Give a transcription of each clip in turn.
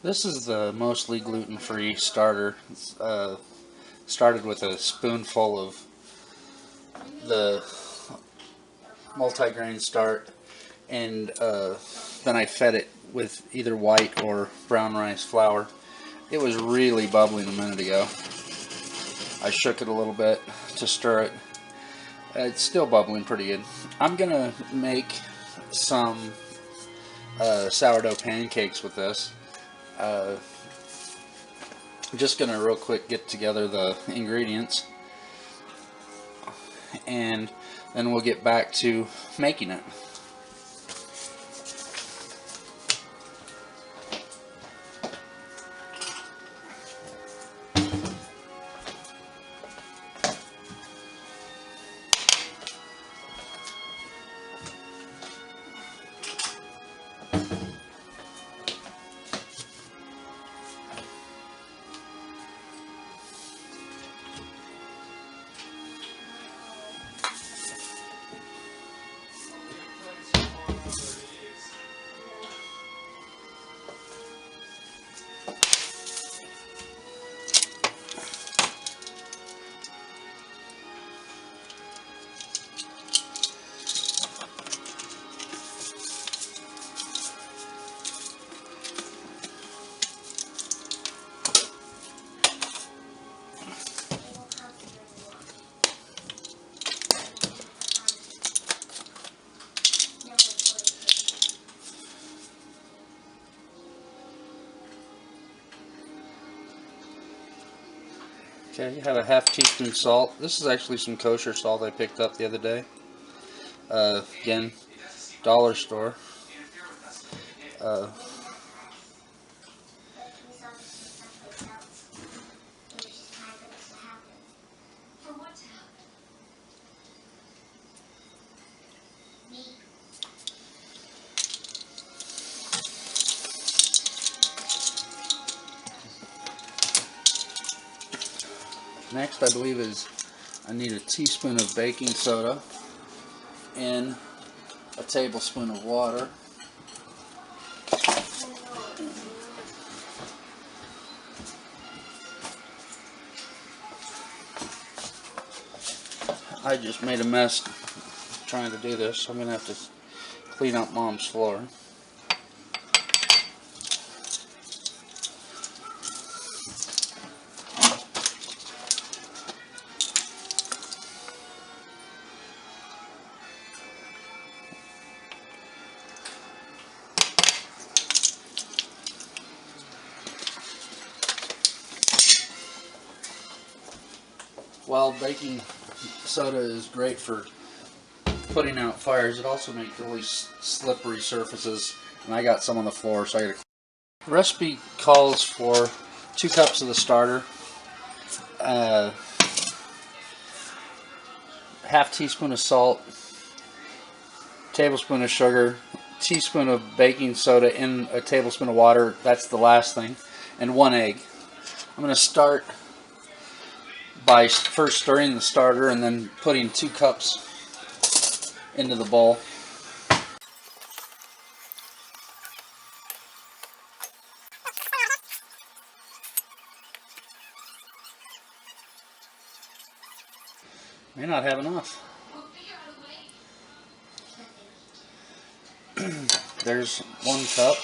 This is the mostly gluten-free starter. Started with a spoonful of the multigrain start, and then I fed it with either white or brown rice flour. It was really bubbling a minute ago. I shook it a little bit to stir it. It's still bubbling pretty good. I'm gonna make some sourdough pancakes with this. I'm just gonna real quick get together the ingredients, and then we'll get back to making it. Okay, you have a half teaspoon salt. This is actually some kosher salt I picked up the other day. Again, dollar store. Uh, Next, I believe I need a teaspoon of baking soda and a tablespoon of water. I just made a mess trying to do this, so I'm going to have to clean up Mom's floor. While baking soda is great for putting out fires, it also makes really slippery surfaces, and I got some on the floor, so I got to. The recipe calls for 2 cups of the starter, half teaspoon of salt, tablespoon of sugar, teaspoon of baking soda, and a tablespoon of water. That's the last thing, and 1 egg. I'm going to start by first stirring the starter and then putting 2 cups into the bowl. May not have enough. There's 1 cup.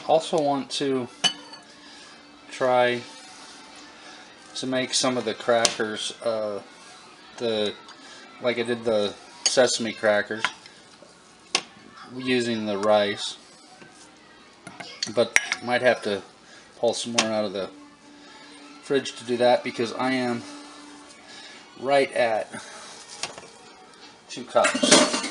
Also want to try to make some of the crackers, like I did the sesame crackers, using the rice, but might have to pull some more out of the fridge to do that because I am right at 2 cups.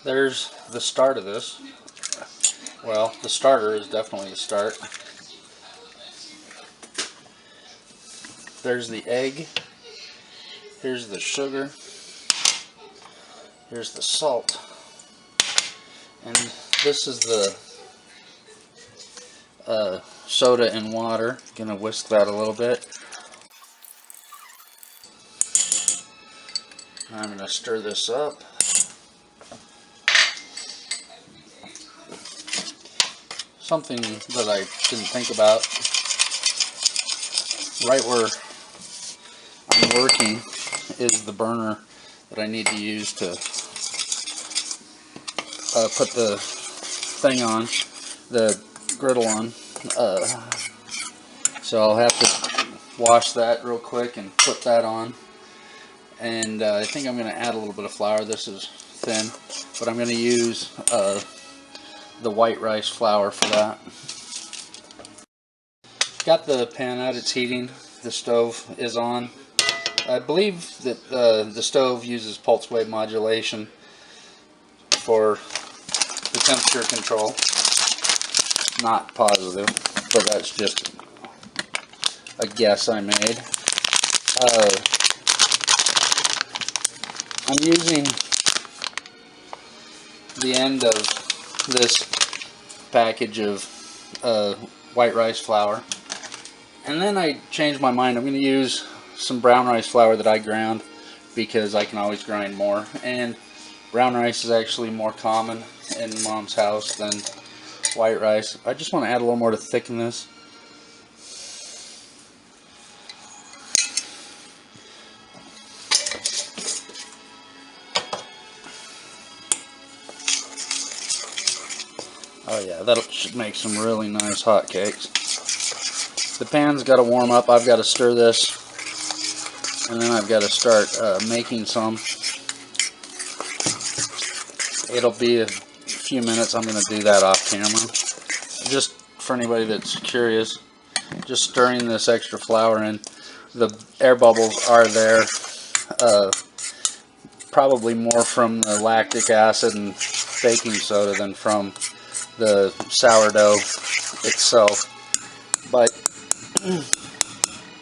There's the start of this. Well, the starter is definitely a start. There's the egg. Here's the sugar. Here's the salt. And this is the soda and water. Gonna whisk that a little bit. I'm gonna stir this up. Something that I didn't think about, right where I'm working is the burner that I need to use to put the thing on, the griddle on. So I'll have to wash that real quick and put that on. And I think I'm going to add a little bit of flour. This is thin, but I'm going to use the white rice flour for that. Got the pan out, it's heating. The stove is on. I believe that the stove uses pulse wave modulation for the temperature control. Not positive, but that's just a guess I made. I'm using the end of this package of white rice flour, and then I changed my mind. I'm going to use some brown rice flour that I ground because I can always grind more, and brown rice is actually more common in Mom's house than white rice. I just want to add a little more to thicken this. Oh yeah, that should make some really nice hot cakes. The pan's got to warm up. I've got to stir this, and then I've got to start making some. It'll be a few minutes. I'm going to do that off camera. Just for anybody that's curious, just stirring this extra flour in. The air bubbles are there, probably more from the lactic acid and baking soda than from the sourdough itself, but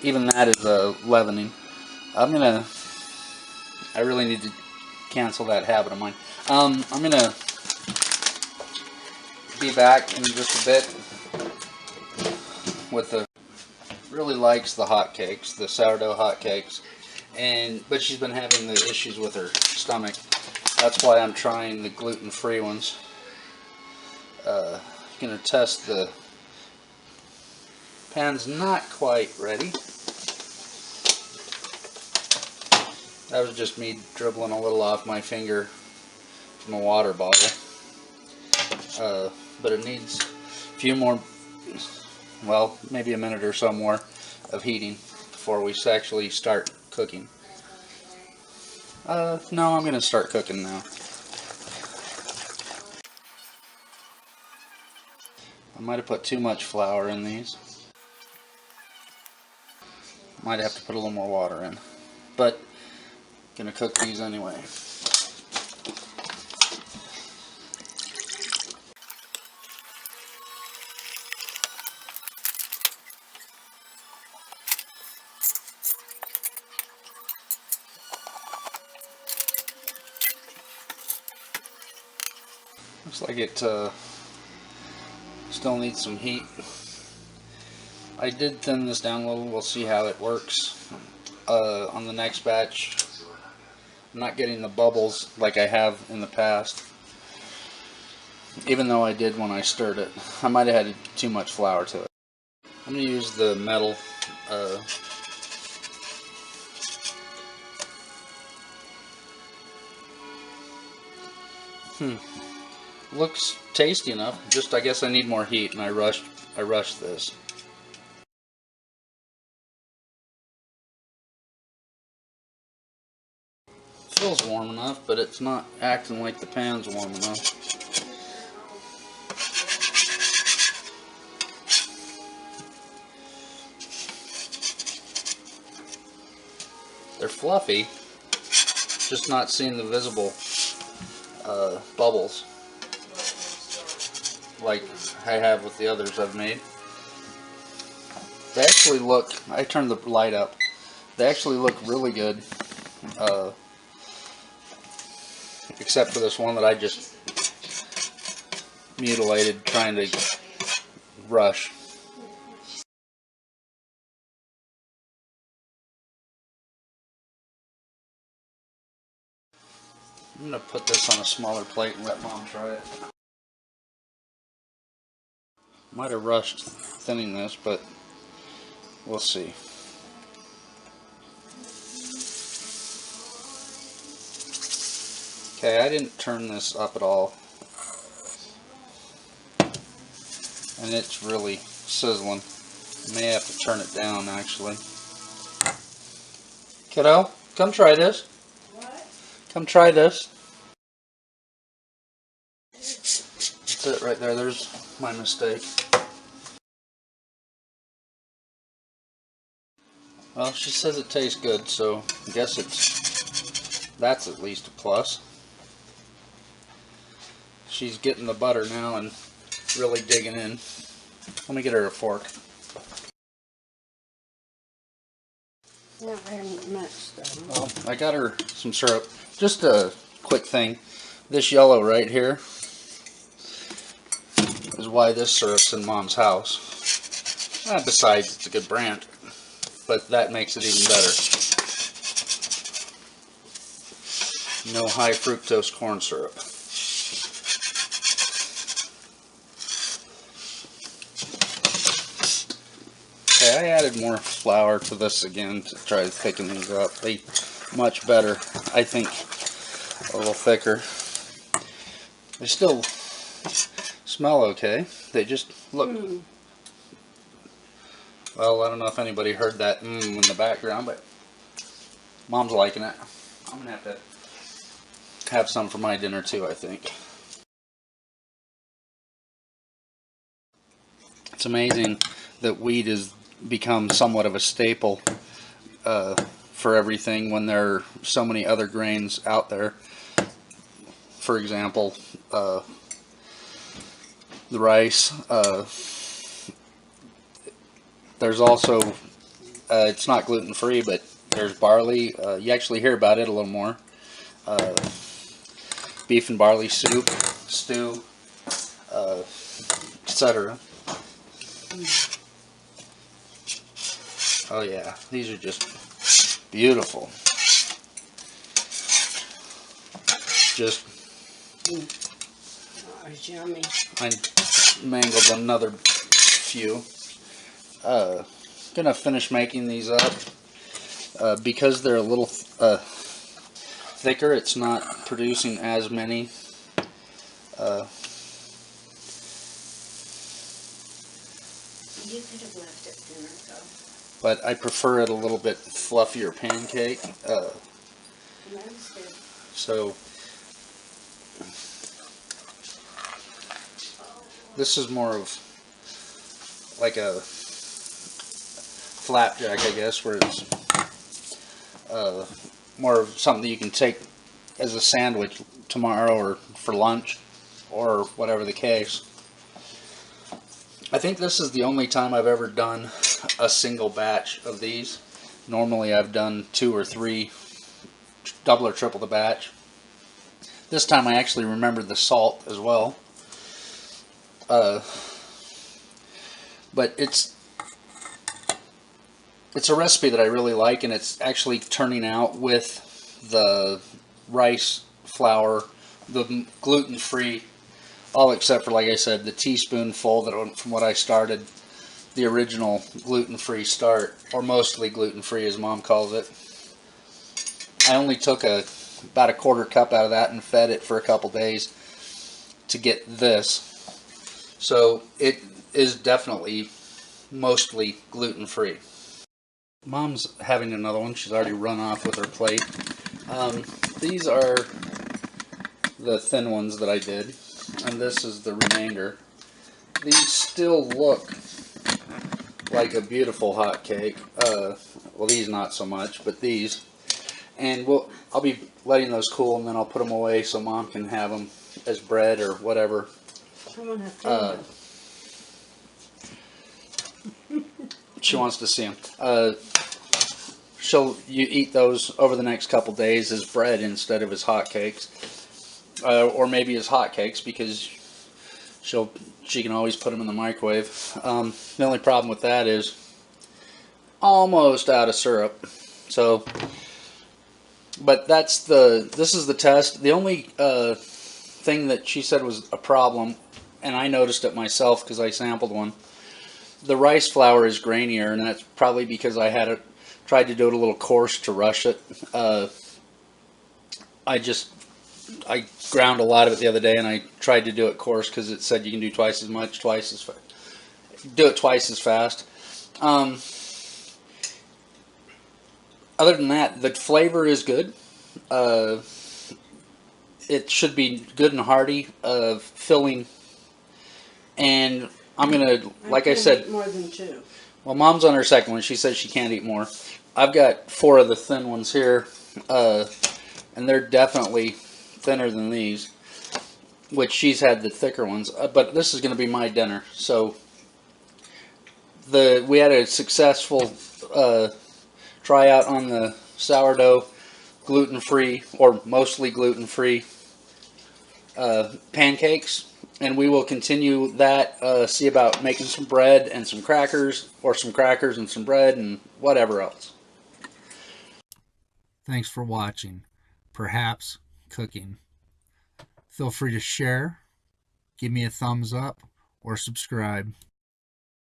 even that is leavening. I really need to cancel that habit of mine. I'm gonna be back in just a bit with really likes the hotcakes, the sourdough hotcakes, but she's been having the issues with her stomach. That's why I'm trying the gluten-free ones. Gonna test the pan's not quite ready. That was just me dribbling a little off my finger from a water bottle. But it needs a few more, well, maybe a minute or so more of heating before we actually start cooking. No, I'm gonna start cooking now. I might have put too much flour in these. Might have to put a little more water in. But gonna cook these anyway. Looks like it still needs some heat. I did thin this down a little. We'll see how it works on the next batch. I'm not getting the bubbles like I have in the past, even though I did when I stirred it. I might have added too much flour to it. I'm going to use the metal looks tasty enough. Just I guess I need more heat, and I rushed this. Feels warm enough, but it's not acting like the pan's warm enough. They're fluffy, just not seeing the visible bubbles. like I have with the others I've made. They actually look, I turned the light up, they actually look really good, except for this one that I just mutilated trying to rush. I'm going to put this on a smaller plate and let Mom try it. Might have rushed thinning this, but we'll see. Okay, I didn't turn this up at all. And it's really sizzling. May have to turn it down, actually. Kiddo, come try this. What? Come try this. That's it right there. There's my mistake. Well, she says it tastes good, so I guess that's at least a plus. She's getting the butter now and really digging in. Let me get her a fork. Not very much though. Well, I got her some syrup. Just a quick thing. This yellow right here is why this syrup's in Mom's house. Besides, it's a good brand, but that makes it even better. No high fructose corn syrup. Okay, I added more flour to this again to try to thicken these up. They much better, I think, a little thicker. They still smell okay. They just look. Well, I don't know if anybody heard that in the background, but Mom's liking it. I'm gonna have to have some for my dinner too, I think. It's amazing that wheat has become somewhat of a staple for everything when there are so many other grains out there. For example, the rice. There's also, it's not gluten-free, but there's barley. You actually hear about it a little more. Beef and barley soup, stew, etc. Oh yeah, these are just beautiful. Just, Oh, it's yummy. I mangled another few. Gonna finish making these up. Because they're a little thicker, it's not producing as many. You could have left it thinner though. But I prefer it a little bit fluffier pancake. That's good. So this is more of like a flapjack, I guess, where it's more of something that you can take as a sandwich tomorrow or for lunch or whatever the case. I think this is the only time I've ever done a single batch of these. Normally I've done 2 or 3, double or triple the batch. This time I actually remembered the salt as well. But it's a recipe that I really like, and it's actually turning out with the rice flour, the gluten-free, all except for, like I said, the teaspoonful that from what I started, the original gluten-free start, or mostly gluten-free as Mom calls it. I only took about a quarter cup out of that and fed it for a couple days to get this. So it is definitely mostly gluten-free. Mom's having another one. She's already run off with her plate. These are the thin ones that I did, and this is the remainder. These still look like a beautiful hot cake. Well, these not so much, but these. And I'll be letting those cool, and then I'll put them away so Mom can have them as bread or whatever I want to have she wants to see them. You eat those over the next couple days as bread instead of as hotcakes, or maybe as hotcakes, because she can always put them in the microwave. The only problem with that is almost out of syrup. So, but this is the test. The only thing that she said was a problem, and I noticed it myself because I sampled one. The rice flour is grainier, and that's probably because I tried to do it a little coarse to rush it. I ground a lot of it the other day, and I tried to do it coarse because it said you can do twice as much, do it twice as fast. Other than that, the flavor is good. It should be good and hearty, filling, and I'm gonna, like I said, eat more than 2. well, Mom's on her second one. She says she can't eat more. I've got 4 of the thin ones here, and they're definitely thinner than these, which she's had the thicker ones. But this is going to be my dinner. So we had a successful tryout on the sourdough, gluten-free, or mostly gluten-free pancakes. And we will continue that, see about making some bread and some crackers, or some crackers and some bread and whatever else. Thanks for watching Perhaps Cooking. Feel free to share, give me a thumbs up, or subscribe.